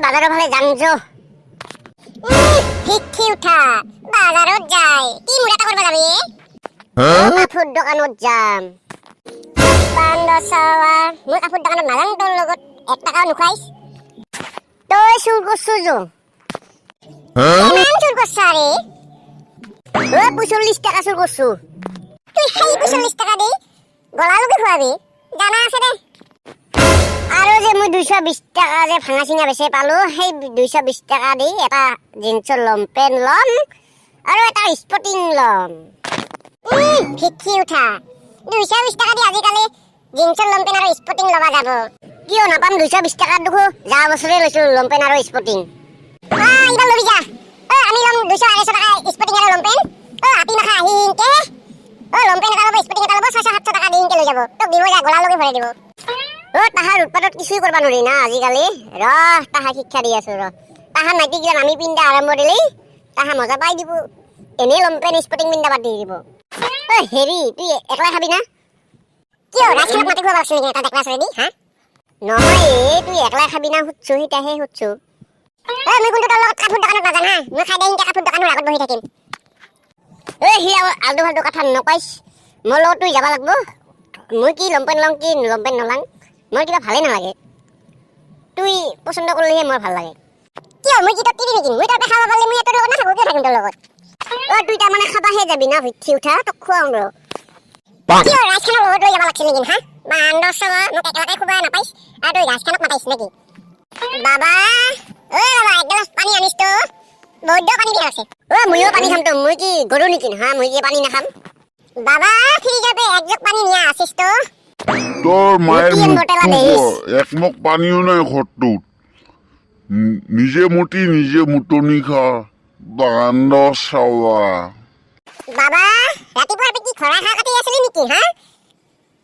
বাজাৰৰ ফালে যাম যো ভিক্ষি উঠা বাজাৰত যাই কি মুড়া কৰিব যাবি কাপোৰ দোকানত যাম পান দছাৱা মই কাপোৰ দোকানত নাযাম তোৰ লগত 1 টাকাও নুখাইছ তই চুৰ কৰছো যো কিমান চুৰ কৰছাৰে 45 টাকা চুৰ কৰছো তুই সেই 45 টাকা দি গলালকে খুৱাবি জানা আছে দে আৰু যে মই 220 টাকা যে ভাঙা চিঙা বেচে পালো সেই 220 টাকা দি এটা জিন্সৰ লম্পেন লম আৰু এটা স্পটিং লম ভিক্ষি উঠা 220 টাকা দি আজিকালি জিন্সৰ লম্পেন আৰু স্পটিং লবা যাব কিয় নাপাম 220 টাকা দুখো যা বছৰে লৈছো লম্পেন আৰু স্পটিং ইবা লবি যা আমি লম 200 টাকা স্পটিং আৰু লম্পেন আপি মাখা আহিনকে লম্পেন এটা লব স্পটিং এটা লব 600-700 টাকা দিনকে লৈ যাব তোক দিব যা গলালকে ভৰাই দিব তাহাৰ উৎপাদত কিছুই কৰবা নৰি না আজিকালি তাহা শিক্ষা দি আছো তাহা নাইটি গিলা আমি পিন্ধা আৰম্ভ দিলি তাহা মজা পাই দিব এনে লম্পেন স্পটিং পিন্ধা বাদ দি দিব হেৰি তুই একলা খাবি না কিয় ৰাজখানক মাতি খুৱাব লাগছিল নেকি এটা দেখলা চৰেদি হা নহয় তুই একলা খাবি না হুচ্ছু হিতাহে হুচ্ছু মই কিন্তু তোৰ লগত কাপোৰ দোকানত নাযাম হা মই খাই দিম কাপোৰ দোকানৰ আগত বহি থাকিম সি আলদু ফালদু কথা নকইছ মোৰ লগত তুই যাবা লাগব মই কি লম্পেন লম কি লম্পেন নলাং মই কিবা ভালে নালাগে তুই পছন্দ কৰিলেহে মোৰ ভাল লাগে কিয় মই কি তোক কিনি নেকি মই তোক খাব পালে মই তোৰ লগত নাথাকো কিয় থাকিম তোৰ লগত তুই তাৰমানে খাবাহে যাবি না ভিক্ষি উঠা তোক খুৱাম কিয় ৰাজখানক লগত লৈ যাব লাগছিল নেকি হা বান্দৰ চলা মোক একেলগে খুৱাই নাপাইছ আৰু তুই ৰাজখানক মাতাইছ নেকি বাবা বাবা এক গিলাচ পানী আনিছ তো বৈদ্য পানী দিয়া আছে ময়ো পানী খাম তো মই কি গৰু নেকি হা মই কি পানী নাখাম বাবা ফ্ৰিজতে এক জগ পানী নিয়া আছিস তো তোর মায়ের একমগ পানিও নাই ঘরটোত নিজে মুটি নিজে মুটনি খা বান্দ চাওয়া বাবা ৰাতিপুৱাৰ কি খৰা খা কাটি আছিল নেকি হা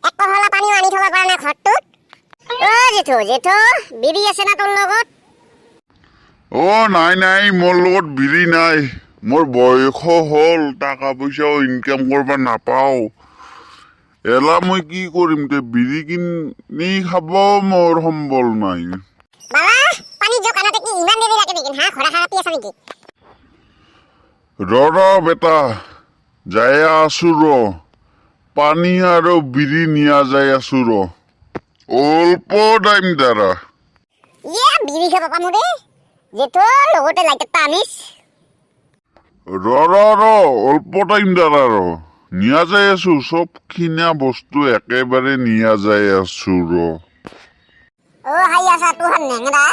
এক কহলা পানীও আনি থব পৰা নাই ঘৰটোত জেঠো বিৰি আছে না তোৰ লগত নাই নাই মোৰ লগত বিৰি নাই মোৰ বয়স হল টাকা পয়সাও ইনকাম কৰবা নাপাও এলা মই কি কৰিম তে বিৰি কিনি খাব মোৰ সম্বল নাই বাবা পানী জগ আনাতে কি ইমান দেৰি লাগে নেকি হা খৰা খা কাটি আছে নেকি বেটা যাই আছো পানী আৰু বিৰি নিয়া যাই আছো অল্প টাইম দ্বাৰা বিৰি খাব পামো দে জেঠো লগতে লাইটত টানিছ অল্প টাইম দ্বাৰা নিয়া যাই আছো সব খিনা বস্তু একেবাৰে নিয়া যাই আছো হাই আছা তোহান নেংৰা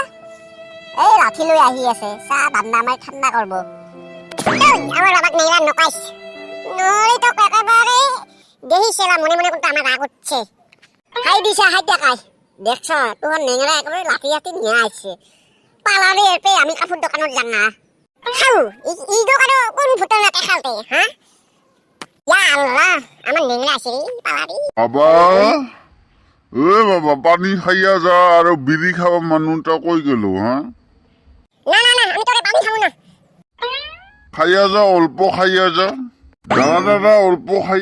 এই লাঠি লৈ আহি আছে চাহ বান্দা মাৰি ঠাণ্ডা কৰব আমাৰ বাবাক নেংৰা নকাইছ নৰি তো একেবাৰে দেখিছেলা মনে মনে কিন্তু আমাৰ ৰাগ উঠছে হাই দিছা হাই দেখাই দেখছ তোহান নেংৰা একেবাৰে লাঠি হাতি নিয়া আহিছে পালাৰে এপে আমি কাপোৰ দোকানত যাম না খাও ই দোকানো কোন ভূতৰ নাতে খালতে হা ইয়া আল্লাহ আমাৰ নেংৰা আছে পালাৰি বাবা পানী খাইয়া যা আৰু বিৰি খাব মানুহটা কৈ গেলো হা না আমি তোরে পানি খাবো না খাইয়া যা অল্প খাইয়া যা দাদা অল্প খাই